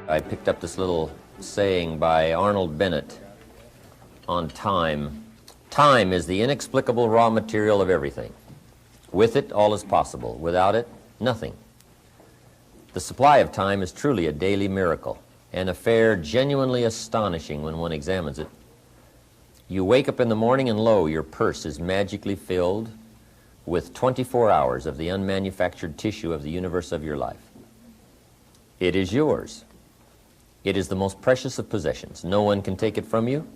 I picked up this little saying by Arnold Bennett on time. Time is the inexplicable raw material of everything. With it, all is possible. Without it, nothing. The supply of time is truly a daily miracle, an affair genuinely astonishing when one examines it. You wake up in the morning and lo, your purse is magically filled with 24 hours of the unmanufactured tissue of the universe of your life. It is yours. It is the most precious of possessions. No one can take it from you.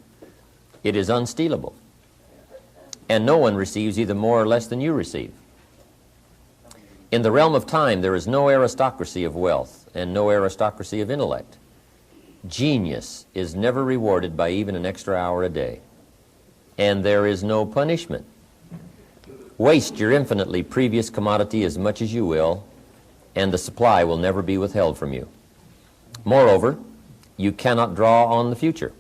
It is unstealable. And no one receives either more or less than you receive. In the realm of time, there is no aristocracy of wealth and no aristocracy of intellect. Genius is never rewarded by even an extra hour a day. And there is no punishment. Waste your infinitely previous commodity as much as you will, and the supply will never be withheld from you. Moreover, you cannot draw on the future.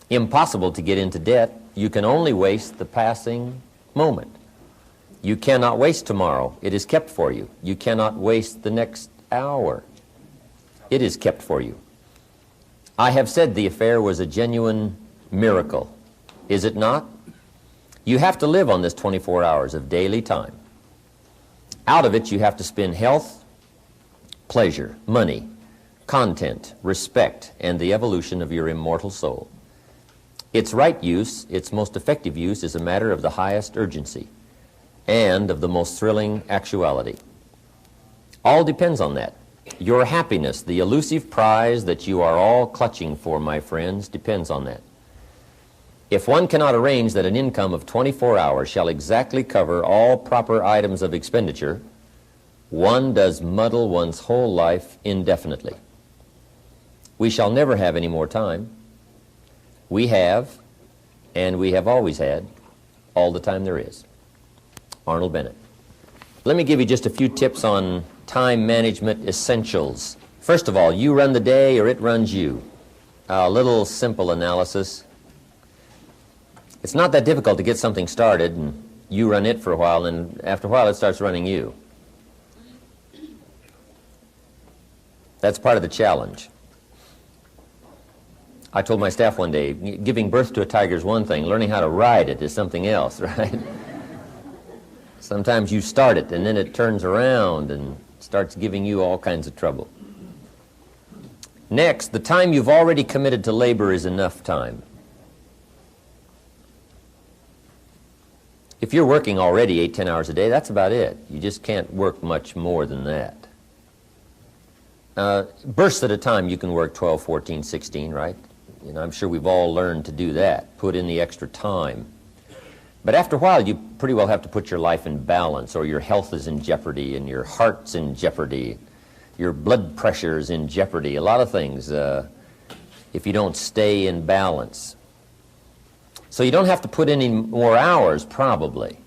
Impossible to get into debt. You can only waste the passing moment. You cannot waste tomorrow. It is kept for you. You cannot waste the next hour. It is kept for you. I have said the affair was a genuine miracle. Is it not? You have to live on this 24 hours of daily time. Out of it, you have to spend health, pleasure, money, content, respect, and the evolution of your immortal soul. Its right use, its most effective use, is a matter of the highest urgency and of the most thrilling actuality. All depends on that. Your happiness, the elusive prize that you are all clutching for, my friends, depends on that. If one cannot arrange that an income of 24 hours shall exactly cover all proper items of expenditure, one does muddle one's whole life indefinitely. We shall never have any more time. We have, and we have always had, all the time there is. Arnold Bennett. Let me give you just a few tips on time management essentials. First of all, you run the day or it runs you. A little simple analysis. It's not that difficult to get something started, and you run it for a while, and after a while it starts running you. That's part of the challenge. I told my staff one day, giving birth to a tiger is one thing, learning how to ride it is something else, right? Sometimes you start it, and then it turns around and starts giving you all kinds of trouble. Next, the time you've already committed to labor is enough time. If you're working already 8-10 hours a day, that's about it. You just can't work much more than that. Bursts at a time, you can work 12, 14, 16, right? You know, I'm sure we've all learned to do that, put in the extra time. But after a while, you pretty well have to put your life in balance, or your health is in jeopardy, and your heart's in jeopardy, your blood pressure's in jeopardy, a lot of things, if you don't stay in balance. So you don't have to put any more hours, probably.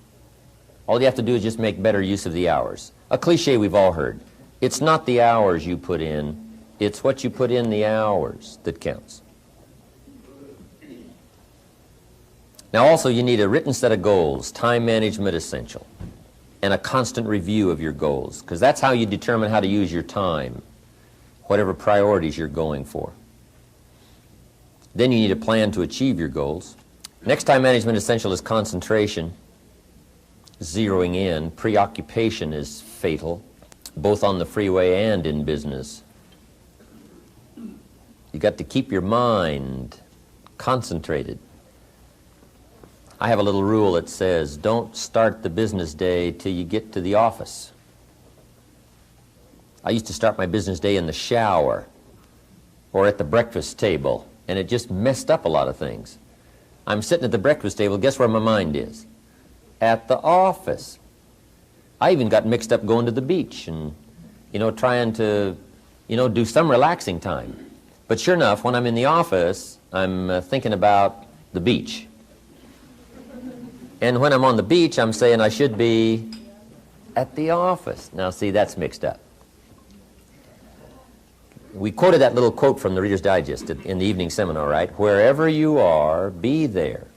All you have to do is just make better use of the hours. A cliche we've all heard. It's not the hours you put in, it's what you put in the hours that counts. Now also you need a written set of goals, time management essential, and a constant review of your goals, because that's how you determine how to use your time, whatever priorities you're going for. Then you need a plan to achieve your goals. Next time management essential is concentration, zeroing in. Preoccupation is fatal, both on the freeway and in business. You got to keep your mind concentrated. I have a little rule that says, don't start the business day till you get to the office. I used to start my business day in the shower or at the breakfast table, and it just messed up a lot of things. I'm sitting at the breakfast table, guess where my mind is? At the office. I even got mixed up going to the beach and, trying to, do some relaxing time. But sure enough, when I'm in the office, I'm thinking about the beach. And when I'm on the beach, I'm saying I should be at the office. Now, see, that's mixed up. We quoted that little quote from the Reader's Digest in the evening seminar, right? Wherever you are, be there.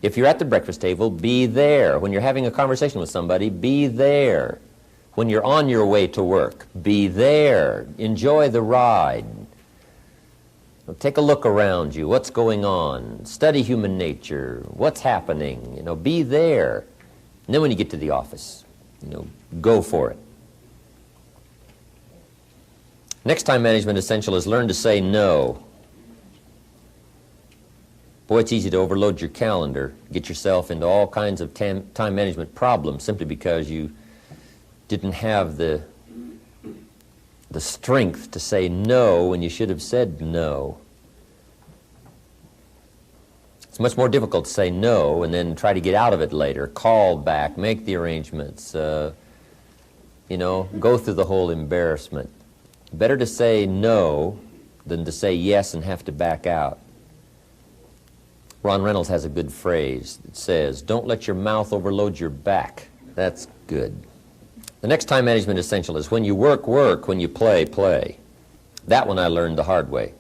If you're at the breakfast table, be there. When you're having a conversation with somebody, be there. when you're on your way to work. Be there. Enjoy the ride. Take a look around you. What's going on? Study human nature. What's happening? You know, be there. And then when you get to the office, you know, go for it. Next time management essential is learn to say no. Boy, it's easy to overload your calendar, get yourself into all kinds of time management problems simply because you didn't have the strength to say no when you should have said no. It's much more difficult to say no and then try to get out of it later, call back, make the arrangements, you know, go through the whole embarrassment. Better to say no than to say yes and have to back out. Ron Reynolds has a good phrase that says, don't let your mouth overload your back. That's good. The next time management essential is when you work, work, when you play, play. That one I learned the hard way.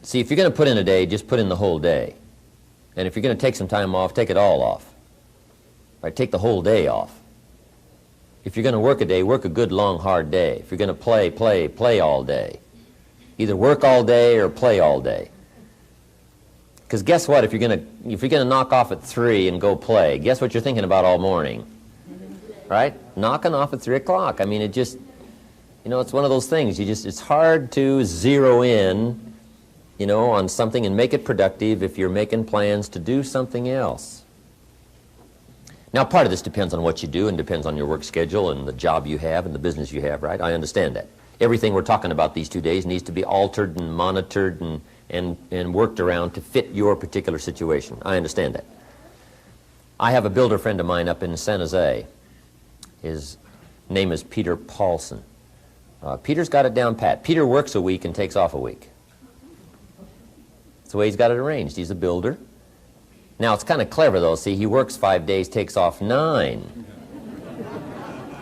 See, if you're going to put in a day, just put in the whole day. And if you're going to take some time off, take it all off. Right? Take the whole day off. If you're going to work a day, work a good, long, hard day. If you're going to play, play, play all day. Either work all day or play all day. Because guess what? If you're going to knock off at 3 and go play, guess what you're thinking about all morning? Right? Knocking off at 3 o'clock. I mean, it just, you know, it's one of those things. It's hard to zero in, you know, on something and make it productive if you're making plans to do something else. Now, part of this depends on what you do and depends on your work schedule and the job you have and the business you have, right? I understand that. Everything we're talking about these 2 days needs to be altered and monitored and worked around to fit your particular situation. I understand that. I have a builder friend of mine up in San Jose. His name is Peter Paulson. Peter's got it down pat. Peter works a week and takes off a week. That's the way he's got it arranged. He's a builder. Now, it's kind of clever, though. See, he works 5 days, takes off 9.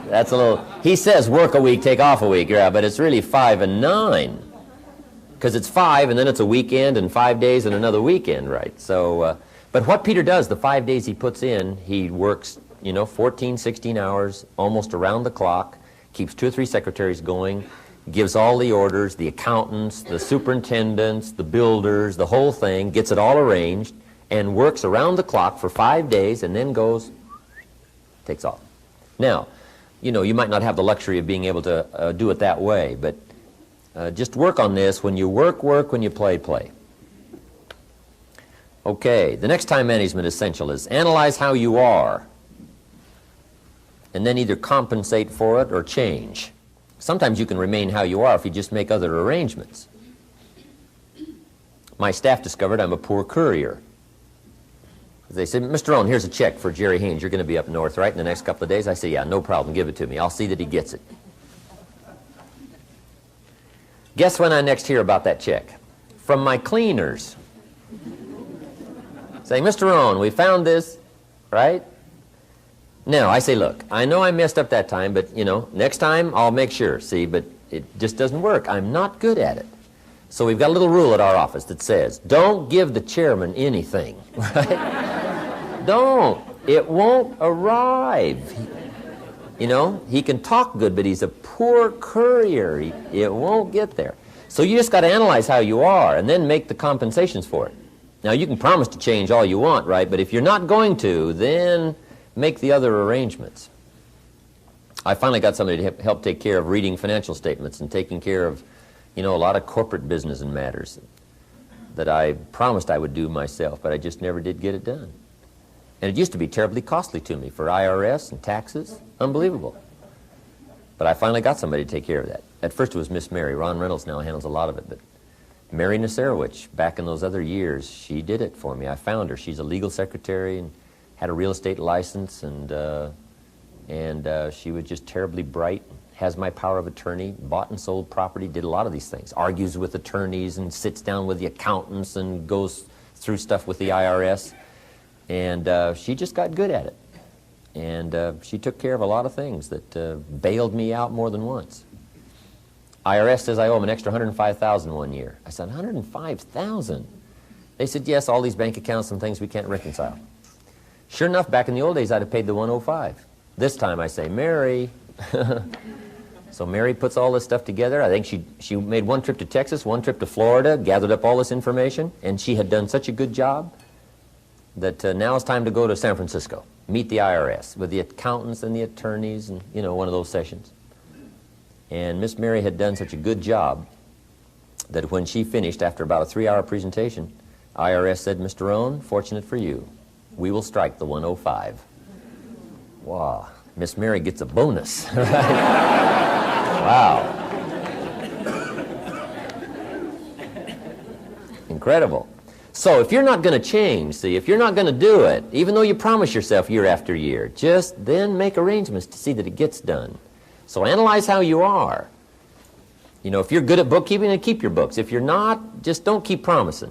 That's a little... He says work a week, take off a week, yeah, but it's really 5 and 9. Because it's 5, and then it's a weekend, and 5 days, and another weekend, right? So, but what Peter does, the 5 days he puts in, he works, you know, 14, 16 hours, almost around the clock, keeps 2 or 3 secretaries going, gives all the orders, the accountants, the superintendents, the builders, the whole thing, gets it all arranged, and works around the clock for 5 days, and then goes, takes off. Now, you know, you might not have the luxury of being able to do it that way, but just work on this. When you work, work. When you play, play. Okay, the next time management essential is analyze how you are, and then either compensate for it or change. Sometimes you can remain how you are if you just make other arrangements. My staff discovered I'm a poor courier. They said, Mr. Rohn, here's a check for Jerry Haynes. You're going to be up north, right, in the next couple of days? I say, yeah, no problem. Give it to me. I'll see that he gets it. Guess when I next hear about that check? From my cleaners. Say, Mr. Rohn, we found this, right? Now, I say, look, I know I messed up that time, but, you know, next time I'll make sure. See, but it just doesn't work. I'm not good at it. So we've got a little rule at our office that says, don't give the chairman anything, right? Don't. It won't arrive. You know, he can talk good, but he's a poor courier. It won't get there. So you just got to analyze how you are and then make the compensations for it. Now, you can promise to change all you want, right? But if you're not going to, then make the other arrangements. I finally got somebody to help take care of reading financial statements and taking care of, you know, a lot of corporate business and matters that I promised I would do myself, but I just never did get it done. And it used to be terribly costly to me for IRS and taxes. Unbelievable. But I finally got somebody to take care of that. At first it was Miss Mary. Ron Reynolds now handles a lot of it, but Mary Nasarowicz, back in those other years, she did it for me. I found her. She's a legal secretary and had a real estate license, and she was just terribly bright. Has my power of attorney, bought and sold property, did a lot of these things. Argues with attorneys and sits down with the accountants and goes through stuff with the IRS. And she just got good at it. And she took care of a lot of things that bailed me out more than once. IRS says I owe them an extra $105,000 one year. I said, $105,000? They said, yes, all these bank accounts and things we can't reconcile. Sure enough, back in the old days, I'd have paid the $105. This time I say, Mary, So Mary puts all this stuff together. I think she made one trip to Texas, one trip to Florida, gathered up all this information, and she had done such a good job that now it's time to go to San Francisco, meet the IRS with the accountants and the attorneys and, you know, one of those sessions. And Miss Mary had done such a good job that when she finished, after about a 3-hour presentation, IRS said, "Mr. Rohn, fortunate for you, we will strike the 105. Wow, Miss Mary gets a bonus. Right? Wow. Incredible. So if you're not going to change, see, if you're not going to do it, even though you promise yourself year after year, just then make arrangements to see that it gets done. So analyze how you are. You know, if you're good at bookkeeping, then keep your books. If you're not, just don't keep promising.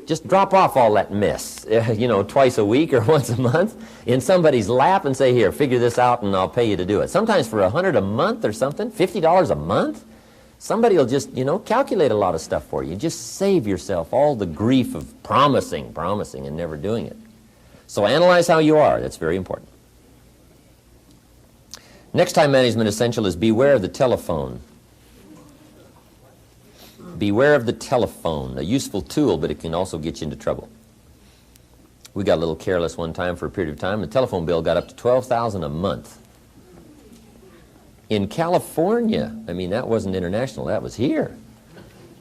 Just drop off all that mess, you know, twice a week or once a month in somebody's lap and say, "Here, figure this out and I'll pay you to do it." Sometimes for $100 a month or something, $50 a month, somebody will just, you know, calculate a lot of stuff for you. Just save yourself all the grief of promising and never doing it. So analyze how you are. That's very important. Next time management essential is beware of the telephone. Beware of the telephone, a useful tool, but it can also get you into trouble. We got a little careless one time for a period of time. The telephone bill got up to $12,000 a month. In California, I mean, that wasn't international, that was here.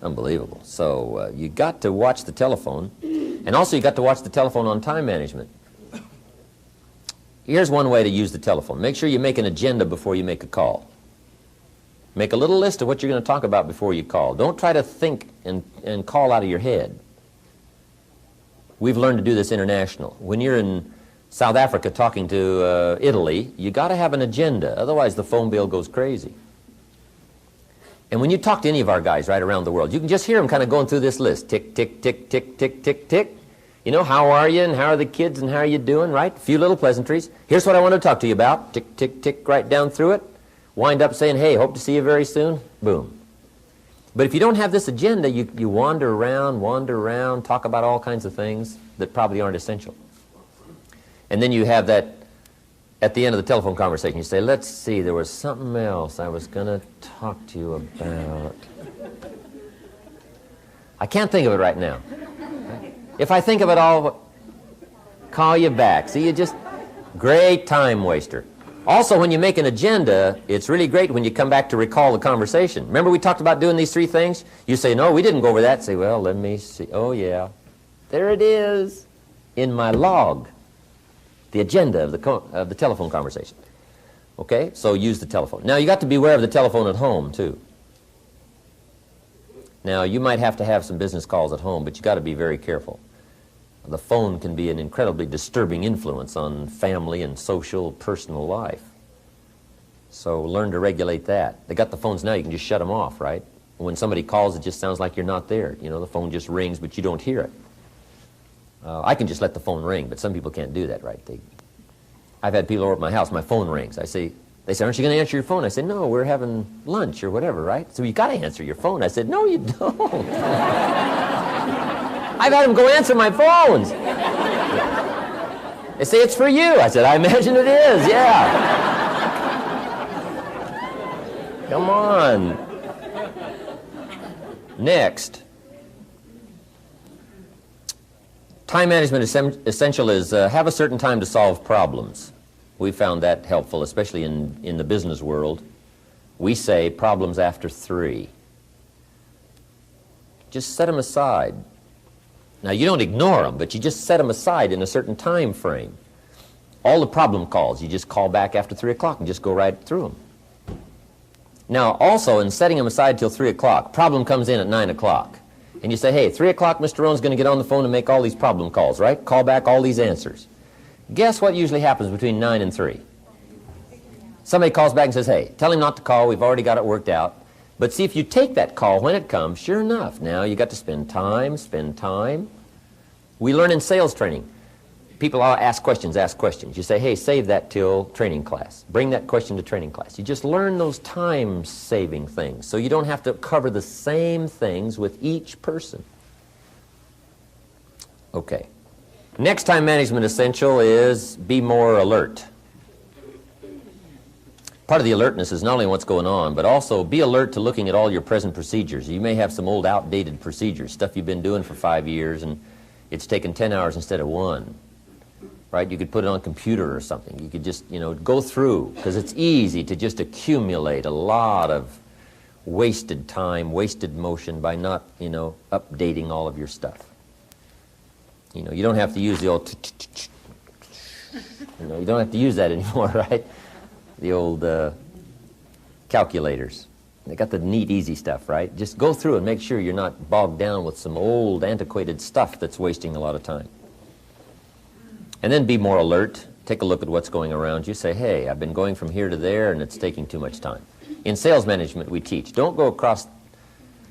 Unbelievable. So you got to watch the telephone, and also you got to watch the telephone on time management. Here's one way to use the telephone. Make sure you make an agenda before you make a call. Make a little list of what you're going to talk about before you call. Don't try to think and call out of your head. We've learned to do this international. When you're in South Africa talking to Italy, you got to have an agenda. Otherwise, the phone bill goes crazy. And when you talk to any of our guys right around the world, you can just hear them kind of going through this list. Tick, tick, tick, tick, tick, tick, tick. You know, how are you and how are the kids and how are you doing, right? A few little pleasantries. Here's what I want to talk to you about. Tick, tick, tick, right down through it. Wind up saying, "Hey, hope to see you very soon." Boom. But if you don't have this agenda, you wander around, talk about all kinds of things that probably aren't essential. And then you have that, at the end of the telephone conversation, you say, "Let's see, there was something else I was going to talk to you about. I can't think of it right now. If I think of it, I'll call you back." See, you just, great time waster. Also, when you make an agenda, it's really great when you come back to recall the conversation. Remember we talked about doing these 3 things? You say, "No, we didn't go over that." Say, "Well, let me see. Oh, yeah. There it is in my log, the agenda of the telephone conversation." Okay? So use the telephone. Now, you got to beware of the telephone at home, too. Now, you might have to have some business calls at home, but you got to be very careful. The phone can be an incredibly disturbing influence on family and social, personal life. So learn to regulate that. They got the phones now, you can just shut them off, right? When somebody calls, it just sounds like you're not there. You know, the phone just rings, but you don't hear it. I can just let the phone ring, but some people can't do that, right? I've had people over at my house, my phone rings. They say, "Aren't you going to answer your phone?" I say, "No, we're having lunch or whatever," right? "So you got to answer your phone." I said, "No, you don't." I've had them go answer my phones. They say, "It's for you." I said, "I imagine it is, yeah." Come on. Next. Time management essential is have a certain time to solve problems. We found that helpful, especially in the business world. We say problems after 3. Just set them aside. Now, you don't ignore them, but you just set them aside in a certain time frame. All the problem calls, you just call back after 3 o'clock and just go right through them. Now, also, in setting them aside till 3 o'clock, problem comes in at 9 o'clock. And you say, "Hey, 3 o'clock, Mr. Rohn's going to get on the phone and make all these problem calls," right? Call back all these answers. Guess what usually happens between 9 and 3? Somebody calls back and says, "Hey, tell him not to call. We've already got it worked out." But see, if you take that call when it comes, sure enough, now you got to spend time. We learn in sales training. People ask questions. You say, "Hey, save that till training class. Bring that question to training class." You just learn those time-saving things, so you don't have to cover the same things with each person. Okay. Next time management essential is be more alert. part of the alertness is not only what's going on, but also be alert to looking at all your present procedures. You may have some old outdated procedures, stuff you've been doing for 5 years, and it's taken 10 hours instead of 1. Right? You could put it on a computer or something. You could just, go through, because it's easy to just accumulate a lot of wasted time, wasted motion by not, updating all of your stuff. You don't have to use the old, you don't have to use that anymore, right? The old calculators. They got the neat, easy stuff, right? Just go through and make sure you're not bogged down with some old, antiquated stuff that's wasting a lot of time. And then be more alert. Take a look at what's going around you. Say, hey, I've been going from here to there, and it's taking too much time. In sales management, we teach, don't go across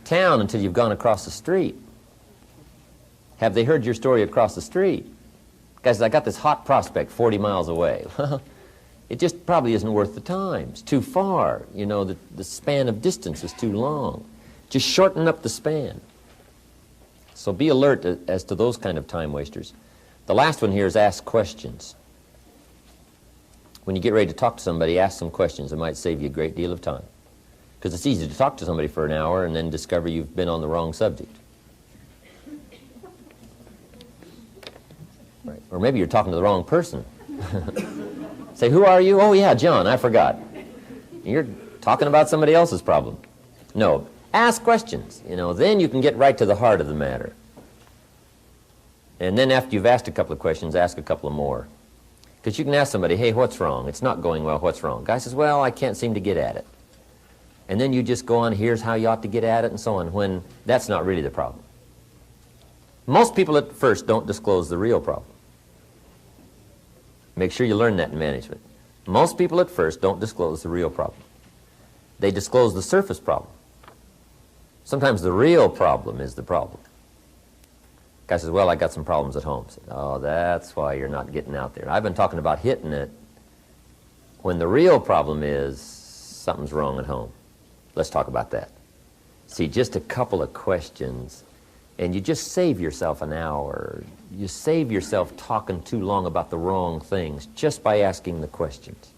town until you've gone across the street. Have they heard your story across the street? Guys, I got this hot prospect 40 miles away. It just probably isn't worth the time. It's too far. The span of distance is too long. Just shorten up the span. So be alert as to those kind of time wasters. The last one here is ask questions. When you get ready to talk to somebody, ask some questions. It might save you a great deal of time. Because it's easy to talk to somebody for an hour and then discover you've been on the wrong subject. Right. Or maybe you're talking to the wrong person. Say, who are you? Oh, yeah, John, I forgot. You're talking about somebody else's problem. No, ask questions. Then you can get right to the heart of the matter. And then after you've asked a couple of questions, ask a couple of more. Because you can ask somebody, hey, what's wrong? It's not going well, what's wrong? Guy says, well, I can't seem to get at it. And then you just go on, here's how you ought to get at it, and so on, when that's not really the problem. Most people at first don't disclose the real problem. Make sure you learn that in management. Most people at first don't disclose the real problem. They disclose the surface problem. Sometimes the real problem is the problem. Guy says, well, I got some problems at home. Said, oh, that's why you're not getting out there. I've been talking about hitting it when the real problem is something's wrong at home. Let's talk about that. See, just a couple of questions, and you just save yourself an hour. You save yourself talking too long about the wrong things just by asking the questions.